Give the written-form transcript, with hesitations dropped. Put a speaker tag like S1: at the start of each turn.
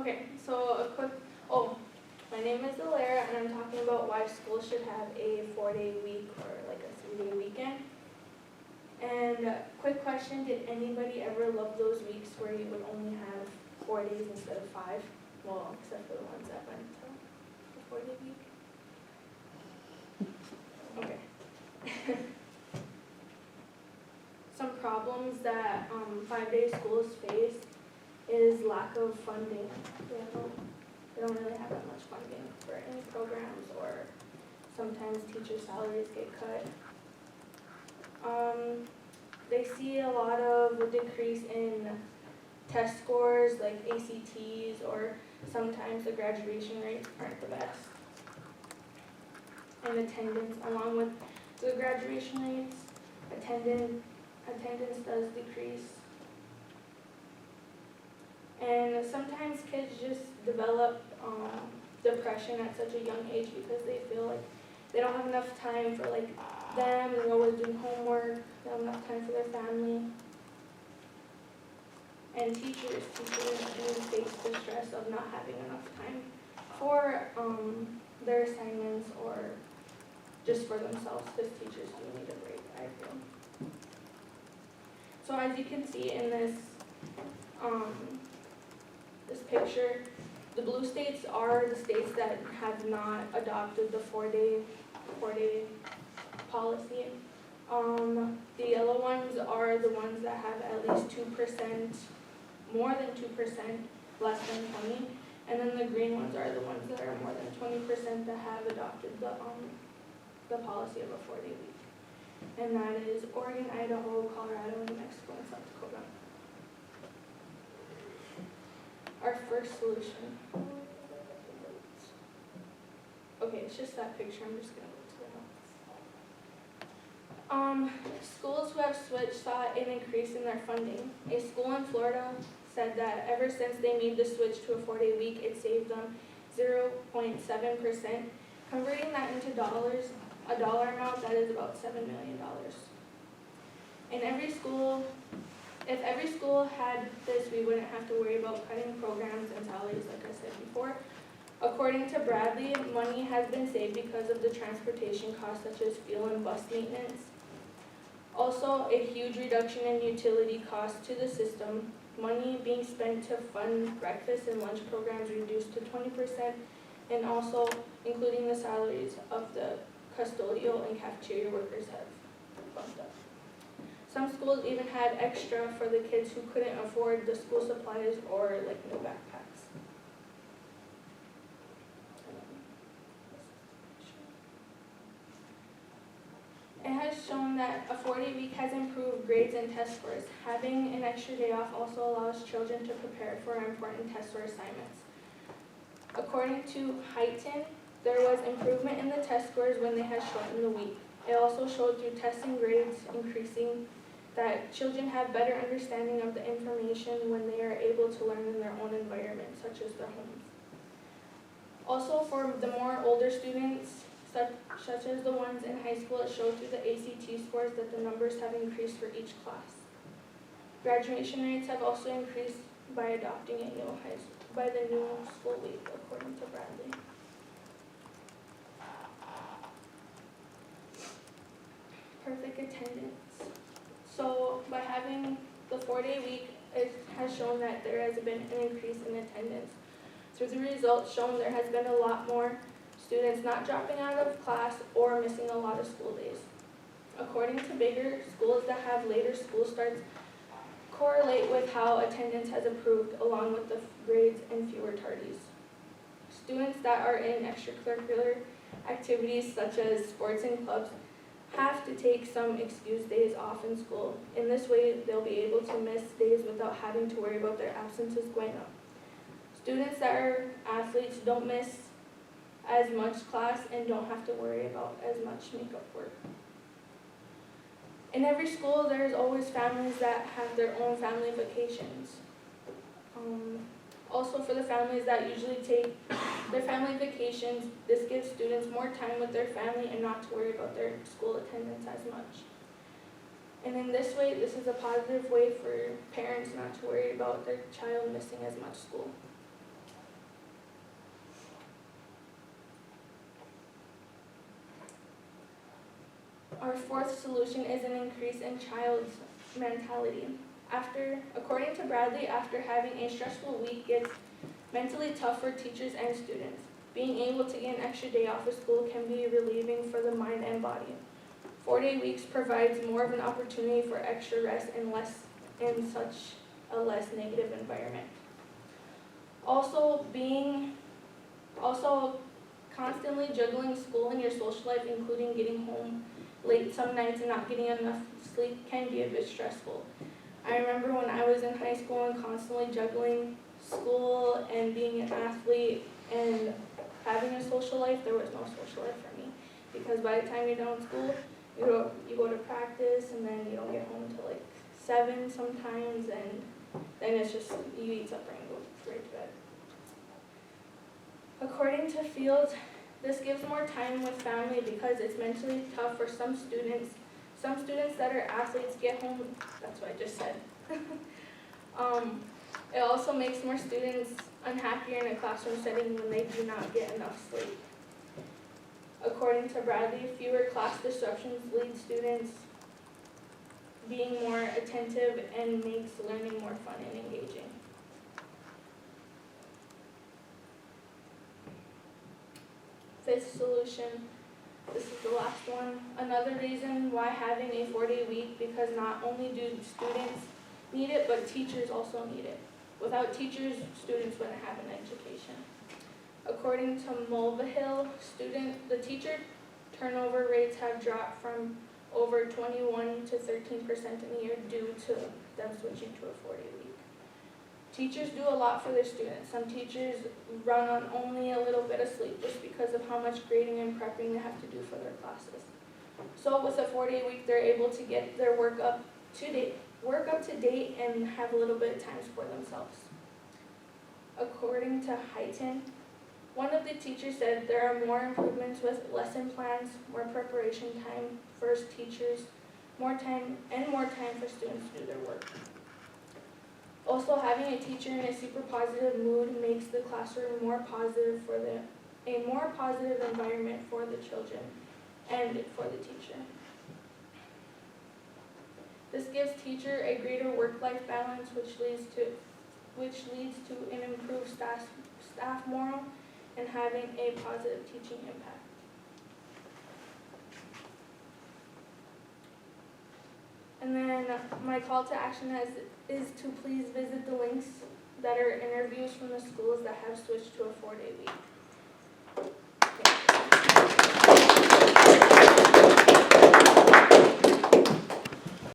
S1: Okay, so my name is Alara, and I'm talking about why school should have a 4-day week or like a 3-day weekend. And quick question, did anybody ever love those weeks where you would only have 4 days instead of 5? Well, except for the ones that went to the 4-day week. Okay. Some problems that 5-day schools face is lack of funding. They don't really have that much funding for any programs, or sometimes teacher salaries get cut. They see a lot of decrease in test scores like ACTs, or sometimes the graduation rates aren't the best. And attendance, along with the graduation rates, attendance does decrease. And sometimes kids just develop depression at such a young age because they feel like they don't have enough time for like them, they're always doing homework, they don't have enough time for their family. And teachers even face the stress of not having enough time for their assignments or just for themselves, because teachers do need a break, I feel. So as you can see in this picture, the blue states are the states that have not adopted the 4-day policy. The yellow ones are the ones that have at least 2%, more than 2%, less than 20, and then the green ones are the ones that are more than 20% that have adopted the policy of a 4-day week. And that is Oregon, Idaho, Colorado, New Mexico, and South Dakota. Our first solution. Okay, it's just that picture. I'm just going to go to the notes. Schools who have switched saw an increase in their funding. A school in Florida said that ever since they made the switch to a 4-day week, it saved them 0.7%. Converting that into dollars, a dollar amount, that is about $7 million. And if every school had this, we wouldn't have to worry about cutting programs and salaries, like I said before. According to Bradley, money has been saved because of the transportation costs, such as fuel and bus maintenance. Also, a huge reduction in utility costs to the system. Money being spent to fund breakfast and lunch programs reduced to 20%, and also including the salaries of the custodial and cafeteria workers have bumped up. Some schools even had extra for the kids who couldn't afford the school supplies or like new backpacks. It has shown that a 4-day week has improved grades and test scores. Having an extra day off also allows children to prepare for important tests or assignments. According to Heighton, there was improvement in the test scores when they had shortened the week. It also showed through testing grades increasing that children have better understanding of the information when they are able to learn in their own environment, such as their homes. Also, for the more older students, such as the ones in high school, it showed through the ACT scores that the numbers have increased for each class. Graduation rates have also increased by adopting a by the new school week, according to Bradley. Perfect attendance. So by having the 4-day week, it has shown that there has been an increase in attendance. Through the results shown, there has been a lot more students not dropping out of class or missing a lot of school days. According to bigger schools that have later school starts, correlate with how attendance has improved along with the grades and fewer tardies. Students that are in extracurricular activities such as sports and clubs have to take some excused days off in school. In this way, they'll be able to miss days without having to worry about their absences going up. Students that are athletes don't miss as much class and don't have to worry about as much makeup work. In every school, there's always families that have their own family vacations. Also, for the families that usually take their family vacations, this gives students more time with their family and not to worry about their school attendance as much. And in this way, this is a positive way for parents not to worry about their child missing as much school. Our fourth solution is an increase in child's mentality. According to Bradley, after having a stressful week gets mentally tough for teachers and students. Being able to get an extra day off of school can be relieving for the mind and body. 4-day weeks provides more of an opportunity for extra rest and in such a less negative environment. Also constantly juggling school and your social life, including getting home late some nights and not getting enough sleep, can be a bit stressful. I remember when I was in high school and constantly juggling school and being an athlete and having a social life, there was no social life for me. Because by the time you're done with school, you go to practice and then you don't get home until like 7 sometimes, and then it's just, you eat supper and go straight to bed. According to Fields, this gives more time with family because it's mentally tough for some students. Some students that are athletes get home, that's what I just said. It also makes more students unhappier in a classroom setting when they do not get enough sleep. According to Bradley, fewer class disruptions lead students being more attentive and makes learning more fun and engaging. Fifth solution, this is the last one. Another reason why having a 4-day week, because not only do students need it, but teachers also need it. Without teachers, students wouldn't have an education. According to Mulvihill, the teacher turnover rates have dropped from over 21 to 13% in a year due to them switching to a 4-day week. Teachers do a lot for their students. Some teachers run on only a little bit of sleep just because of how much grading and prepping they have to do for their classes. So with a 4-day week, they're able to get their work up to date and have a little bit of time for themselves. According to Heighton, one of the teachers said there are more improvements with lesson plans, more preparation time for teachers, more time for students to do their work. Also, having a teacher in a super positive mood makes the classroom a more positive environment for the children and for the teacher. This gives teacher a greater work-life balance, which leads to an improved staff morale and having a positive teaching impact. And then my call to action is to please visit the links that are interviews from the schools that have switched to a 4-day week.